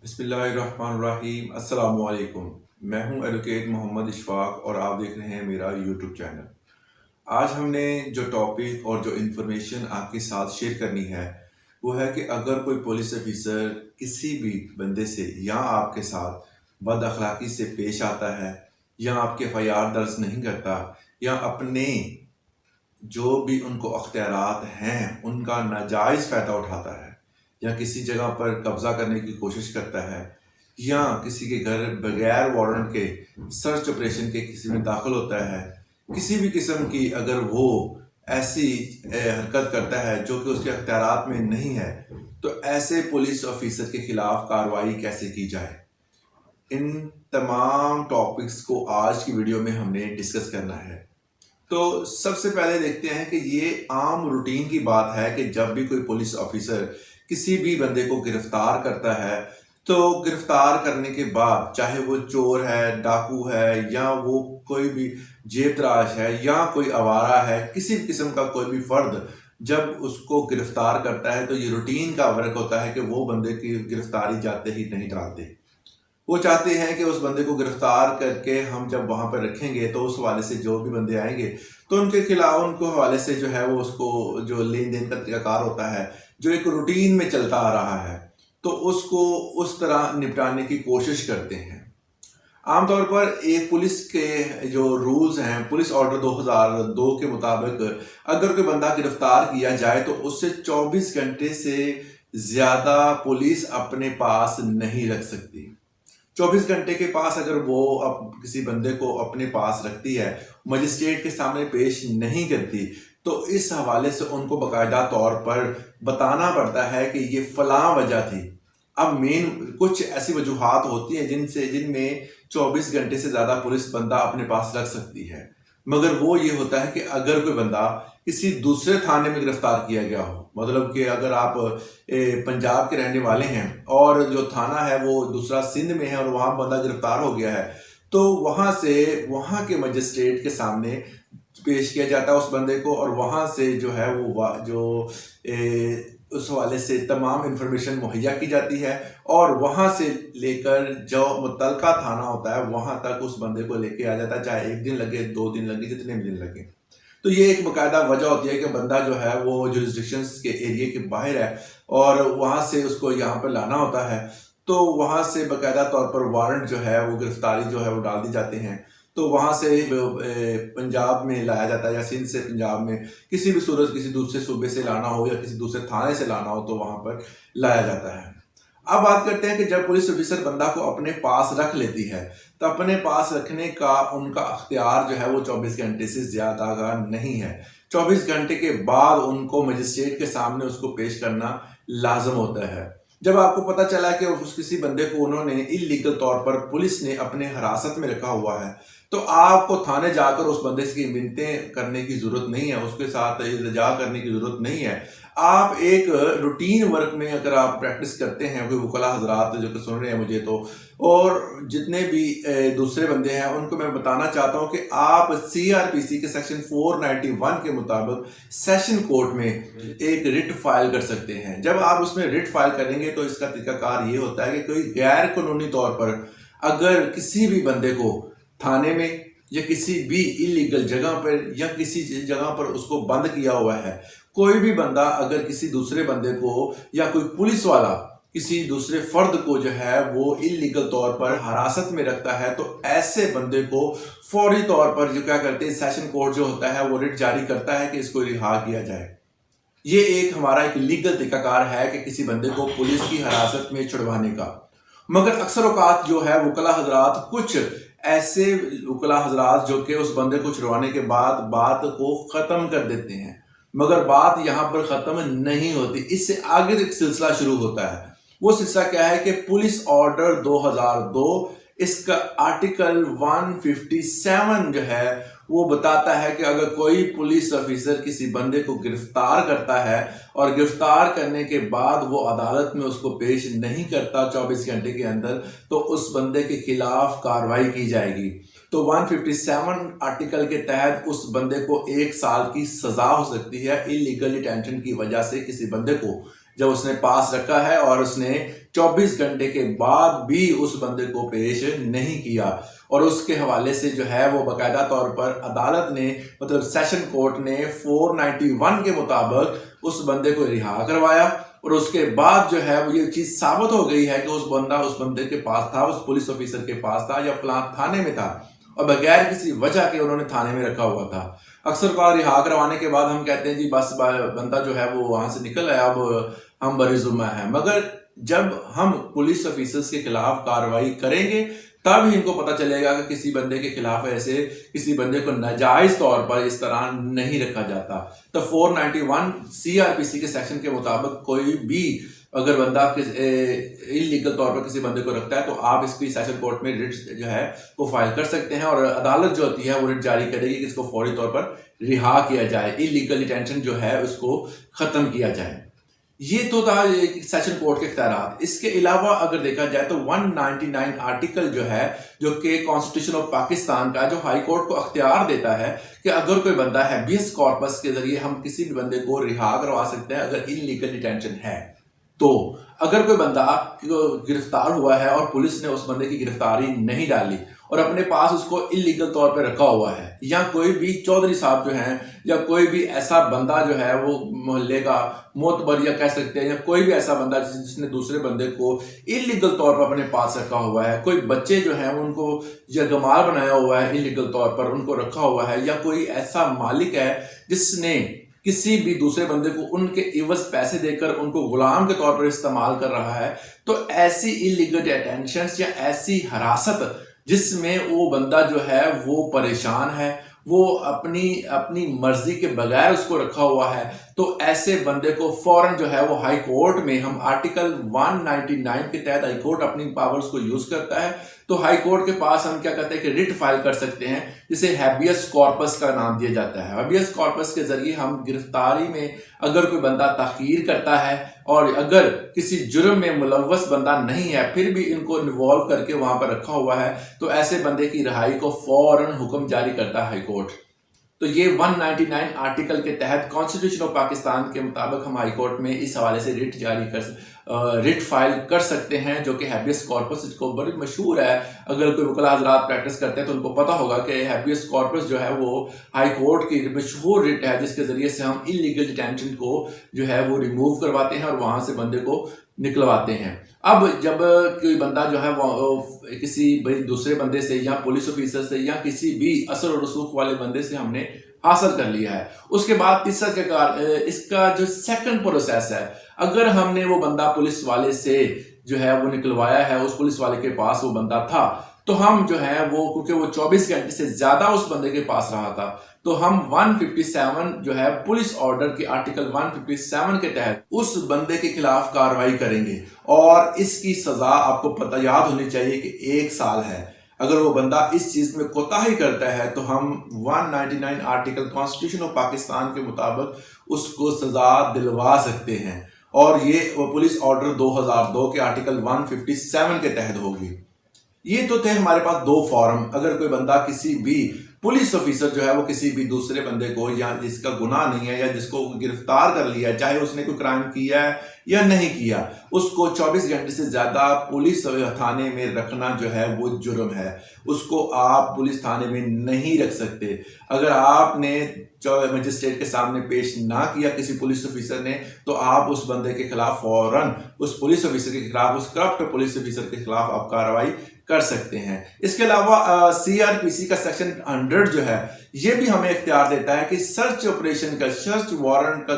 बिस्मिल्लाहिर्रहमानिर्रहीम। अस्सलाम वालेकुम। मैं हूं एडवोकेट मोहम्मद इशफाक और आप देख रहे हैं मेरा यूट्यूब चैनल। आज हमने जो टॉपिक और जो इन्फॉर्मेशन आपके साथ शेयर करनी है वो है कि अगर कोई पुलिस ऑफिसर किसी भी बंदे से या आपके साथ बद अखलाकी से पेश आता है या आपके एफआईआर दर्ज नहीं करता या अपने जो भी उनको अख्तियारात हैं उनका नाजायज़ फ़ायदा उठाता है या किसी जगह पर कब्ज़ा करने की कोशिश करता है या किसी के घर बगैर वारंट के सर्च ऑपरेशन के किसी में दाखिल होता है, किसी भी किस्म की अगर वो ऐसी हरकत करता है जो कि उसके अख्तियारात में नहीं है, तो ऐसे पुलिस ऑफिसर के खिलाफ कार्रवाई कैसे की जाए। इन तमाम टॉपिक्स को आज की वीडियो में हमने डिस्कस करना है। तो सबसे पहले देखते हैं कि ये आम रूटीन की बात है कि जब भी कोई पुलिस ऑफिसर किसी भी बंदे को गिरफ्तार करता है तो गिरफ्तार करने के बाद चाहे वो चोर है, डाकू है या वो कोई भी जेब तराश है या कोई आवारा है, किसी भी किस्म का कोई भी फर्द जब उसको गिरफ्तार करता है तो ये रूटीन का वर्क होता है कि वो बंदे की गिरफ्तारी जाते ही नहीं डालते। वो चाहते हैं कि उस बंदे को गिरफ्तार करके हम जब वहां पर रखेंगे तो उस हवाले से जो भी बंदे आएंगे तो उनके खिलाफ उनको हवाले से जो है वो उसको जो लेन देन का तरीकाकार होता है जो एक रूटीन में चलता आ रहा है तो उसको उस तरह निपटाने की कोशिश करते हैं। आमतौर पर एक पुलिस के जो रूल्स हैं, पुलिस ऑर्डर 2002 के मुताबिक अगर कोई बंदा गिरफ्तार किया जाए तो उससे 24 घंटे से ज़्यादा पुलिस अपने पास नहीं रख सकती। 24 घंटे के पास अगर वो अब किसी बंदे को अपने पास रखती है, मजिस्ट्रेट के सामने पेश नहीं करती, तो इस हवाले से उनको बाकायदा तौर पर बताना पड़ता है कि ये फलां वजह थी। अब मेन कुछ ऐसी वजूहात होती हैं जिनमें 24 घंटे से ज़्यादा पुलिस बंदा अपने पास रख सकती है, मगर वो ये होता है कि अगर कोई बंदा किसी दूसरे थाने में गिरफ्तार किया गया हो, मतलब कि अगर आप पंजाब के रहने वाले हैं और जो थाना है वो दूसरा सिंध में है और वहाँ बंदा गिरफ्तार हो गया है, तो वहाँ से वहाँ के मजिस्ट्रेट के सामने पेश किया जाता है उस बंदे को और वहाँ से जो है वो उस हवाले से तमाम इन्फॉर्मेशन मुहैया की जाती है और वहाँ से लेकर जो मुतलका थाना होता है वहाँ तक उस बंदे को लेके आ जाता है, चाहे 1 दिन लगे, 2 दिन लगे, जितने भी दिन लगे। तो ये एक बाकायदा वजह होती है कि बंदा जो है वो जुरिस्डिक्शंस के एरिया के बाहर है और वहाँ से उसको यहाँ पर लाना होता है, तो वहाँ से बाकायदा तौर पर वारंट जो है वो गिरफ्तारी जो है वो डाल दी जाते हैं। तो वहाँ से पंजाब में लाया जाता है या सिंध से पंजाब में किसी भी सूरत किसी दूसरे सूबे से लाना हो या किसी दूसरे थाने से लाना हो तो वहाँ पर लाया जाता है। अब बात करते हैं कि जब पुलिस ऑफिसर बंदा को अपने पास रख लेती है तो अपने पास रखने का उनका अख्तियार जो है वो 24 घंटे से ज़्यादा का नहीं है। 24 घंटे के बाद उनको मजिस्ट्रेट के सामने उसको पेश करना लाजम होता है। जब आपको पता चला कि उस किसी बंदे को उन्होंने इलीगल तौर पर पुलिस ने अपने हिरासत में रखा हुआ है तो आपको थाने जाकर उस बंदे की मिन्नतें करने की ज़रूरत नहीं है, उसके साथ इल्तिजा करने की ज़रूरत नहीं है। आप एक रूटीन वर्क में अगर आप प्रैक्टिस करते हैं, कोई वकला हजरात जो कि सुन रहे हैं मुझे तो और जितने भी दूसरे बंदे हैं उनको मैं बताना चाहता हूं कि आप सीआरपीसी के सेक्शन 491 के मुताबिक सेशन कोर्ट में एक रिट फाइल कर सकते हैं। जब आप उसमें रिट फाइल करेंगे तो इसका तरीकाकार ये होता है कि कोई गैर कानूनी तौर पर अगर किसी भी बंदे को थाने में या किसी भी इलीगल जगह पर या किसी जगह पर उसको बंद किया हुआ है, कोई भी बंदा अगर किसी दूसरे बंदे को या कोई पुलिस वाला किसी दूसरे फर्द को जो है वो इलीगल तौर पर हिरासत में रखता है तो ऐसे बंदे को फौरी तौर पर जो क्या करते हैं सेशन कोर्ट जो होता है वो रिट जारी करता है कि इसको रिहा किया जाए। ये एक हमारा एक लीगल तरीकाकार है कि किसी बंदे को पुलिस की हिरासत में छुड़वाने का। मगर अक्सर औकात जो है वकला हजरात, कुछ ऐसे वकला हजरात जो कि उस बंदे को छुड़वाने के बाद बात को ख़त्म कर देते हैं, मगर बात यहाँ पर ख़त्म नहीं होती, इससे आगे एक सिलसिला शुरू होता है। वो सिलसिला क्या है कि पुलिस ऑर्डर 2002 इसका आर्टिकल 157 जो है वो बताता है कि अगर कोई पुलिस ऑफिसर किसी बंदे को गिरफ्तार करता है और गिरफ्तार करने के बाद वो अदालत में उसको पेश नहीं करता 24 घंटे के अंदर तो उस बंदे के खिलाफ कार्रवाई की जाएगी। तो 157 आर्टिकल के तहत उस बंदे को 1 साल की सजा हो सकती है इलीगल डिटेंशन की वजह से किसी बंदे को जब उसने पास रखा है और उसने 24 घंटे के बाद भी उस बंदे को पेश नहीं किया, और उसके हवाले से जो है वो बाकायदा तौर पर अदालत ने, मतलब सेशन कोर्ट ने 491 के मुताबिक उस बंदे को रिहा करवाया, और उसके बाद जो है वो ये चीज़ साबित हो गई है कि उस बंदे के पास था, उस पुलिस ऑफिसर के पास था या फलां थाने में था, और बगैर किसी वजह के उन्होंने थाने में रखा हुआ था। अक्सर का रिहा करवाने के बाद हम कहते हैं जी बस बंदा जो है वो वहाँ से निकल आया, अब हम बरीजुम्मा है। मगर जब हम पुलिस ऑफिसर्स के खिलाफ कार्रवाई करेंगे तब ही इनको पता चलेगा कि किसी बंदे के खिलाफ ऐसे किसी बंदे को नाजायज तौर पर इस तरह नहीं रखा जाता। तो 491 CRPC के सेक्शन के मुताबिक कोई भी अगर बंदा इलीगल तौर पर किसी बंदे को रखता है तो आप इसकी सेशन कोर्ट में रिट जो है वो फाइल कर सकते हैं, और अदालत जो होती है वो रिट जारी करेगी कि इसको फौरी तौर पर रिहा किया जाए, इलीगल डिटेंशन जो है उसको खत्म किया जाए। ये तो था सेशन कोर्ट के इख्तियारात। इसके अलावा अगर देखा जाए तो 199 आर्टिकल जो है, जो कि कॉन्स्टिट्यूशन ऑफ पाकिस्तान का, जो हाई कोर्ट को अख्तियार देता है कि अगर कोई बंदा हैबियस कॉर्पस के जरिए हम किसी भी बंदे को रिहा करवा सकते हैं अगर इलीगल डिटेंशन है। तो अगर कोई बंदा गिरफ्तार हुआ है और पुलिस ने उस बंदे की गिरफ्तारी नहीं डाली और अपने पास उसको इलीगल तौर पे रखा हुआ है, या कोई भी चौधरी साहब जो हैं या कोई भी ऐसा बंदा जो है वो मोहल्ले का मोतबर या कह सकते हैं, या कोई भी ऐसा बंदा जिसने दूसरे बंदे को इलीगल तौर पर अपने पास रखा हुआ है, कोई बच्चे जो हैं उनको जगमाल बनाया हुआ है इलीगल तौर पर उनको रखा हुआ है, या कोई ऐसा मालिक है जिसने किसी भी दूसरे बंदे को उनके इवज पैसे देकर उनको गुलाम के तौर पर इस्तेमाल कर रहा है, तो ऐसी इलीगल डिटेंशन या ऐसी हिरासत जिसमें वो बंदा जो है वो परेशान है, वो अपनी मर्जी के बगैर उसको रखा हुआ है, तो ऐसे बंदे को फौरन जो है वो हाई कोर्ट में, हम आर्टिकल 199 के तहत हाई कोर्ट अपनी पावर्स को यूज करता है, तो हाई कोर्ट के पास हम क्या कहते हैं कि रिट फाइल कर सकते हैं, जिसे हैबियस कॉर्पस का नाम दिया जाता है। हैबियस कॉर्पस के जरिए हम गिरफ्तारी में अगर कोई बंदा ताखीर करता है और अगर किसी जुर्म में मुलव्वस बंदा नहीं है फिर भी इनको इन्वॉल्व करके वहां पर रखा हुआ है, तो ऐसे बंदे की रिहाई को फौरन हुक्म जारी करता है हाई कोर्ट। तो ये 199 आर्टिकल के तहत कॉन्स्टिट्यूशन ऑफ पाकिस्तान के मुताबिक हम हाई कोर्ट में इस हवाले से रिट फाइल कर सकते हैं, जो कि हैबियस कॉर्पस, इसको बड़ी मशहूर है। अगर कोई वकील हजरात प्रैक्टिस करते हैं तो उनको पता होगा कि हैबियस कॉर्पस जो है वो हाई कोर्ट की मशहूर रिट है, जिसके जरिए से हम इलीगल डिटेंशन को जो है वो रिमूव करवाते हैं और वहां से बंदे को निकलवाते हैं। अब जब कोई बंदा जो है वो किसी दूसरे बंदे से या पुलिस ऑफिसर से या किसी भी असर और रसूख वाले बंदे से हमने हासिल कर लिया है, उसके बाद तीसरा इसका जो सेकंड प्रोसेस है, अगर हमने वो बंदा पुलिस वाले से जो है वो निकलवाया है, उस पुलिस वाले के पास वो बंदा था, तो हम जो है वो, क्योंकि वो 24 घंटे से ज्यादा उस बंदे के पास रहा था, तो हम 157 जो है पुलिस ऑर्डर के आर्टिकल 157 के तहत उस बंदे के खिलाफ कार्रवाई करेंगे, और इसकी सजा आपको पता याद होनी चाहिए कि 1 साल है। अगर वो बंदा इस चीज में कोताही करता है तो हम 199 आर्टिकल कॉन्स्टिट्यूशन ऑफ पाकिस्तान के मुताबिक उसको सजा दिलवा सकते हैं, और ये वो पुलिस ऑर्डर 2002 के आर्टिकल 157 के तहत होगी। ये तो थे हमारे पास 2 फॉर्म। अगर कोई बंदा किसी भी पुलिस ऑफिसर जो है वो किसी भी दूसरे बंदे को, या जिसका गुनाह नहीं है या जिसको गिरफ्तार कर लिया है, चाहे उसने कोई क्राइम किया है या नहीं किया, उसको 24 घंटे से ज्यादा पुलिस थाने में रखना जो है वो जुर्म है। उसको आप पुलिस थाने में नहीं रख सकते। अगर आपने मजिस्ट्रेट के सामने पेश ना किया किसी पुलिस ऑफिसर ने, तो आप उस बंदे के खिलाफ फौरन उस पुलिस ऑफिसर के खिलाफ, उस करप्ट पुलिस ऑफिसर के खिलाफ आप कार्रवाई कर सकते हैं। इसके अलावा CRPC का सेक्शन 100 जो है ये भी हमें इख्तियार देता है कि सर्च ऑपरेशन का, सर्च वारंट का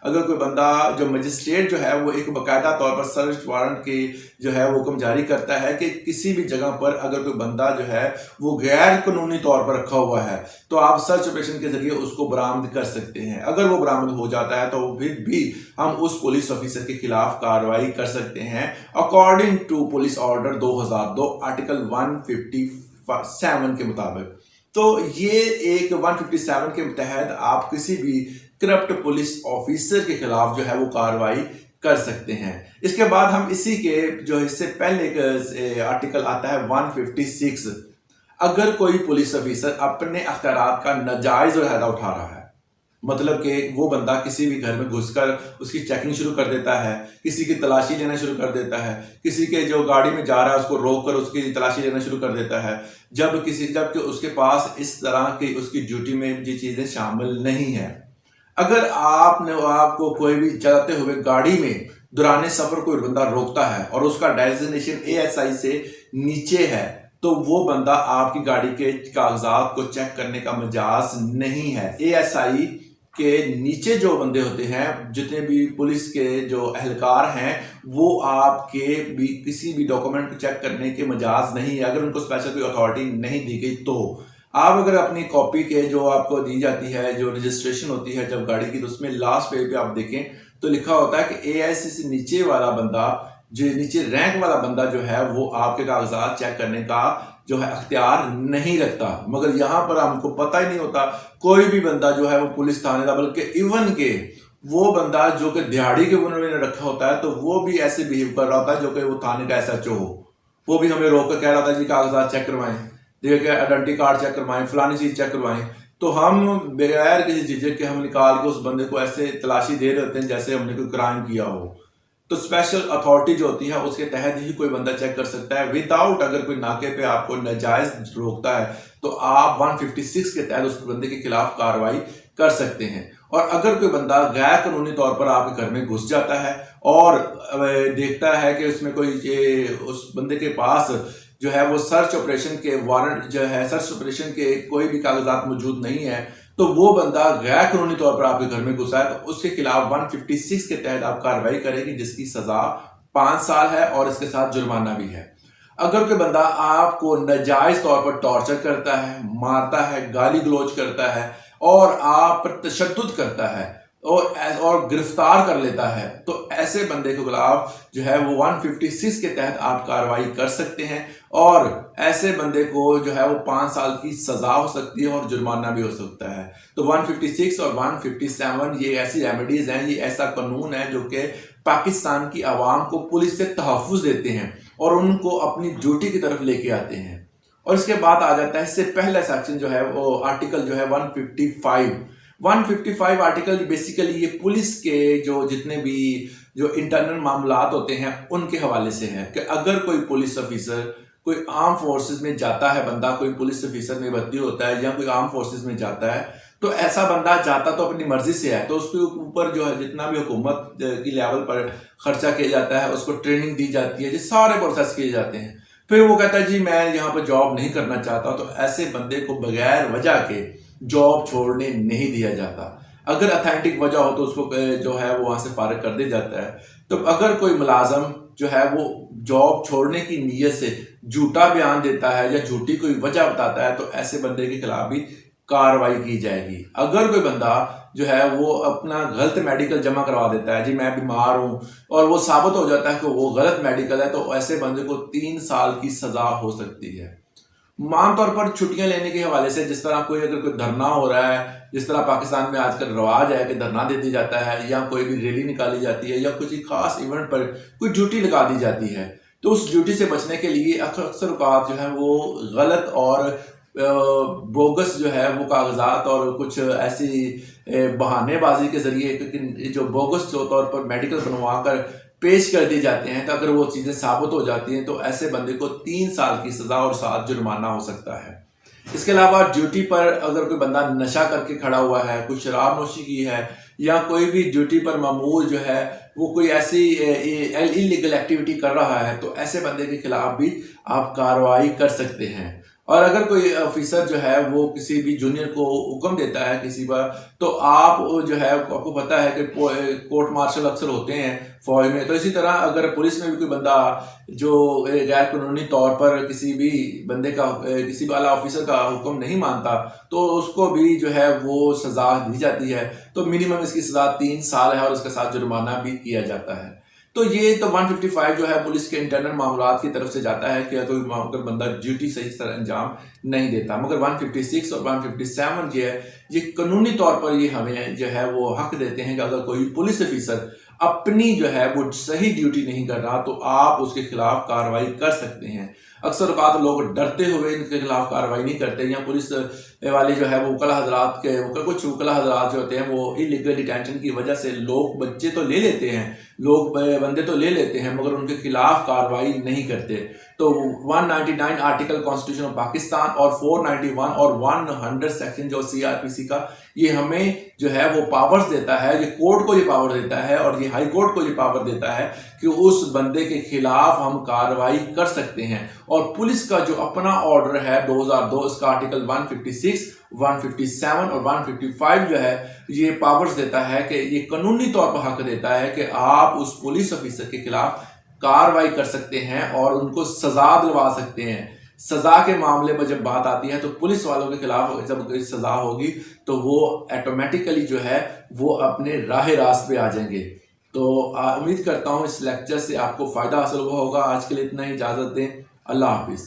अगर कोई बंदा, जो मजिस्ट्रेट जो है वो एक बाकायदा तौर पर सर्च वारंट की जो है वो हुक्म जारी करता है कि किसी भी जगह पर अगर कोई बंदा जो है वो गैर कानूनी तौर पर रखा हुआ है, तो आप सर्च ऑपरेशन के जरिए उसको बरामद कर सकते हैं। अगर वो बरामद हो जाता है तो फिर भी हम उस पुलिस ऑफिसर के खिलाफ कार्रवाई कर सकते हैं according to police order 2002 article 157 के मुताबिक। तो ये एक 157 के तहत आप किसी भी करप्ट पुलिस ऑफिसर के खिलाफ जो है वो कार्रवाई कर सकते हैं। इसके बाद हम इसी के जो इससे पहले आर्टिकल आता है 156। अगर कोई पुलिस ऑफिसर अपने अख्तियारात का नाजायज फायदा उठा रहा है, مطلب کہ وہ بندہ کسی بھی گھر میں گھس کر اس کی چیکنگ شروع کر دیتا ہے، کسی کی تلاشی لینا شروع کر دیتا ہے، کسی کے جو گاڑی میں جا رہا ہے اس کو روک کر اس کی تلاشی لینا شروع کر دیتا ہے، جب کہ اس کے پاس اس طرح کی اس کی ڈیوٹی میں یہ چیزیں شامل نہیں ہیں۔ اگر آپ کو کوئی بھی چلاتے ہوئے گاڑی میں دوران سفر کوئی بندہ روکتا ہے اور اس کا ڈیزگنیشن ASI سے نیچے ہے تو وہ بندہ آپ کی گاڑی کے کاغذات کو چیک کرنے کا مجاز نہیں ہے۔ ASI کے نیچے جو بندے ہوتے ہیں، جتنے بھی پولیس کے جو اہلکار ہیں، وہ آپ کے بھی کسی بھی ڈاکومنٹ کو چیک کرنے کے مجاز نہیں ہے اگر ان کو اسپیشل کوئی اتھارٹی نہیں دی گئی تو۔ آپ اگر اپنی کاپی کے جو آپ کو دی جاتی ہے، جو رجسٹریشن ہوتی ہے جب گاڑی کی، تو اس میں لاسٹ پیج پہ آپ دیکھیں تو لکھا ہوتا ہے کہ ASI سے نیچے والا بندہ، جو نیچے رینک والا بندہ جو ہے، وہ آپ کے کاغذات چیک کرنے کا جو ہے اختیار نہیں رکھتا۔ مگر یہاں پر ہم کو پتہ ہی نہیں ہوتا، کوئی بھی بندہ جو ہے وہ پولیس تھانے کا، بلکہ ایون کہ وہ بندہ جو کہ دیہڑی کے انہوں نے رکھا ہوتا ہے تو وہ بھی ایسے بہیو کر رہا ہوتا ہے جو کہ وہ تھانے کا SHO ہو، وہ بھی ہمیں روک کر کہہ رہا تھا جی کاغذات چیک کروائیں، دیکھ آئیڈینٹی کارڈ چیک کروائیں، فلانی چیز چیک کروائیں، تو ہم بغیر کسی جھجک کے ہم نکال کے اس بندے کو ایسے تلاشی دے رہے ہوتے ہیں جیسے ہم نے کوئی کرائم کیا ہو۔ تو اسپیشل اتھارٹی جو ہوتی ہے اس کے تحت ہی کوئی بندہ چیک کر سکتا ہے، وداؤٹ اگر کوئی ناکے پہ آپ کو ناجائز روکتا ہے تو آپ 156 کے تحت اس بندے کے خلاف کارروائی کر سکتے ہیں۔ اور اگر کوئی بندہ غیر قانونی طور پر آپ کے گھر میں گھس جاتا ہے اور دیکھتا ہے کہ اس میں کوئی اس بندے کے پاس جو ہے وہ سرچ آپریشن کے وارنٹ جو ہے، سرچ آپریشن کے کوئی بھی کاغذات موجود نہیں ہے، تو وہ بندہ غیر قانونی طور پر آپ کے گھر میں گھسا ہے تو اس کے خلاف 156 کے تحت آپ کارروائی کریں گی، جس کی سزا 5 سال ہے اور اس کے ساتھ جرمانہ بھی ہے۔ اگر کوئی بندہ آپ کو ناجائز طور پر ٹارچر کرتا ہے، مارتا ہے، گالی گلوچ کرتا ہے اور آپ پر تشدد کرتا ہے اور گرفتار کر لیتا ہے، تو ایسے بندے کے خلاف جو ہے وہ 156 کے تحت آپ کارروائی کر سکتے ہیں اور ایسے بندے کو جو ہے وہ 5 سال کی سزا ہو سکتی ہے اور جرمانہ بھی ہو سکتا ہے۔ تو 156 اور 157 یہ ایسی ریمیڈیز ہیں، یہ ایسا قانون ہے جو کہ پاکستان کی عوام کو پولیس سے تحفظ دیتے ہیں اور ان کو اپنی ڈیوٹی کی طرف لے کے آتے ہیں۔ اور اس کے بعد آ جاتا ہے اس سے پہلا سیکشن جو ہے وہ آرٹیکل جو ہے 155 آرٹیکل بیسیکلی یہ پولیس کے جو جتنے بھی جو انٹرنل معاملات ہوتے ہیں ان کے حوالے سے ہے کہ اگر کوئی پولیس آفیسر کوئی آرم فورسز میں جاتا ہے، بندہ کوئی پولیس آفیسر میں بھرتی ہوتا ہے یا کوئی آرم فورسز میں جاتا ہے، تو ایسا بندہ جاتا تو اپنی مرضی سے ہے، تو اس کے اوپر جو ہے جتنا بھی حکومت کی لیول پر خرچہ کیا جاتا ہے، اس کو ٹریننگ دی جاتی ہے، یہ سارے پروسیس کیے جاتے ہیں، پھر وہ کہتا ہے جی میں یہاں پر جاب نہیں کرنا چاہتا، تو ایسے بندے کو بغیر وجہ کے جاب چھوڑنے نہیں دیا جاتا۔ اگر اتھینٹک وجہ ہو تو اس کو جو ہے وہ وہاں سے فارغ کر دیا جاتا ہے۔ تو اگر کوئی ملازم جو ہے وہ جاب چھوڑنے کی نیت سے جھوٹا بیان دیتا ہے یا جھوٹی کوئی وجہ بتاتا ہے تو ایسے بندے کے خلاف بھی کارروائی کی جائے گی۔ اگر کوئی بندہ جو ہے وہ اپنا غلط میڈیکل جمع کروا دیتا ہے، جی میں بیمار ہوں، اور وہ ثابت ہو جاتا ہے کہ وہ غلط میڈیکل ہے، تو ایسے بندے کو 3 سال کی سزا ہو سکتی ہے۔ عام طور پر چھٹیاں لینے کے حوالے سے جس طرح اگر کوئی دھرنا ہو رہا ہے، جس طرح پاکستان میں آج کل رواج ہے کہ دھرنا دے دی جاتا ہے یا کوئی بھی ریلی نکالی جاتی ہے یا کسی خاص ایونٹ پر کوئی ڈیوٹی لگا دی جاتی ہے، تو اس ڈیوٹی سے بچنے کے لیے اکثر اوقات جو ہے وہ غلط اور بوگس جو ہے وہ کاغذات اور کچھ ایسی بہانے بازی کے ذریعے جو بوگس طور پر میڈیکل بنوا کر پیش کر دی جاتے ہیں، تو اگر وہ چیزیں ثابت ہو جاتی ہیں تو ایسے بندے کو 3 سال کی سزا اور ساتھ جرمانہ ہو سکتا ہے۔ اس کے علاوہ ڈیوٹی پر اگر کوئی بندہ نشہ کر کے کھڑا ہوا ہے، کوئی شراب نوشی کی ہے یا کوئی بھی ڈیوٹی پر مامور جو ہے وہ کوئی ایسی انلیگل ایکٹیویٹی کر رہا ہے، تو ایسے بندے کے خلاف بھی آپ کارروائی کر سکتے ہیں۔ اور اگر کوئی آفیسر جو ہے وہ کسی بھی جونیئر کو حکم دیتا ہے کسی پر، تو آپ جو ہے آپ کو پتہ ہے کہ کورٹ مارشل اکثر ہوتے ہیں فوج میں، تو اسی طرح اگر پولیس میں بھی کوئی بندہ جو غیر قانونی طور پر کسی بھی بندے کا کسی بھی اعلیٰ آفیسر کا حکم نہیں مانتا تو اس کو بھی جو ہے وہ سزا دی جاتی ہے، تو منیمم اس کی سزا 3 سال ہے اور اس کے ساتھ جرمانہ بھی کیا جاتا ہے۔ تو یہ تو 155 جو ہے پولیس کے انٹرنل معاملات کی طرف سے جاتا ہے کہ اگر بندہ ڈیوٹی صحیح طرح انجام نہیں دیتا، مگر 156 اور 157 جو ہے یہ قانونی طور پر یہ ہمیں جو ہے وہ حق دیتے ہیں کہ اگر کوئی پولیس آفیسر اپنی جو ہے وہ صحیح ڈیوٹی نہیں کر رہا تو آپ اس کے خلاف کارروائی کر سکتے ہیں۔ अक्सर औकात लोग डरते हुए इनके खिलाफ कार्रवाई नहीं करते, या पुलिस वाले जो है वो वकला हजरात के कुछ वकला हजरात जो होते हैं वो इलीगल डिटेंशन की वजह से लोग बच्चे तो ले लेते हैं, लोग बंदे तो ले लेते हैं, मगर उनके खिलाफ कार्रवाई नहीं करते। तो 199 आर्टिकल कॉन्स्टिट्यूशन ऑफ पाकिस्तान और 491 और 100 सेक्शन जो सीआरपीसी का, ये हमें जो है वो पावर्स देता है, ये कोर्ट को ये पावर देता है और ये हाई कोर्ट को ये पावर देता है कि उस बंदे के खिलाफ हम कार्रवाई कर सकते हैं। और पुलिस का जो अपना ऑर्डर है 2002, इसका आर्टिकल 156, 157 और 155 जो है ये पावर्स देता है कि ये कानूनी तौर पर हक देता है कि आप उस पुलिस ऑफिसर के खिलाफ कार्रवाई कर सकते हैं और उनको सजा दिलवा सकते हैं। सजा के मामले पर जब बात आती है तो पुलिस वालों के खिलाफ जब कोई सजा होगी तो वो ऑटोमेटिकली जो है वो अपने राह रास्त पे आ जाएंगे। तो उम्मीद करता हूँ इस लेक्चर से आपको फ़ायदा हासिल हुआ होगा। आज के लिए इतना ही, इजाज़त दें। अल्लाह हाफिज़।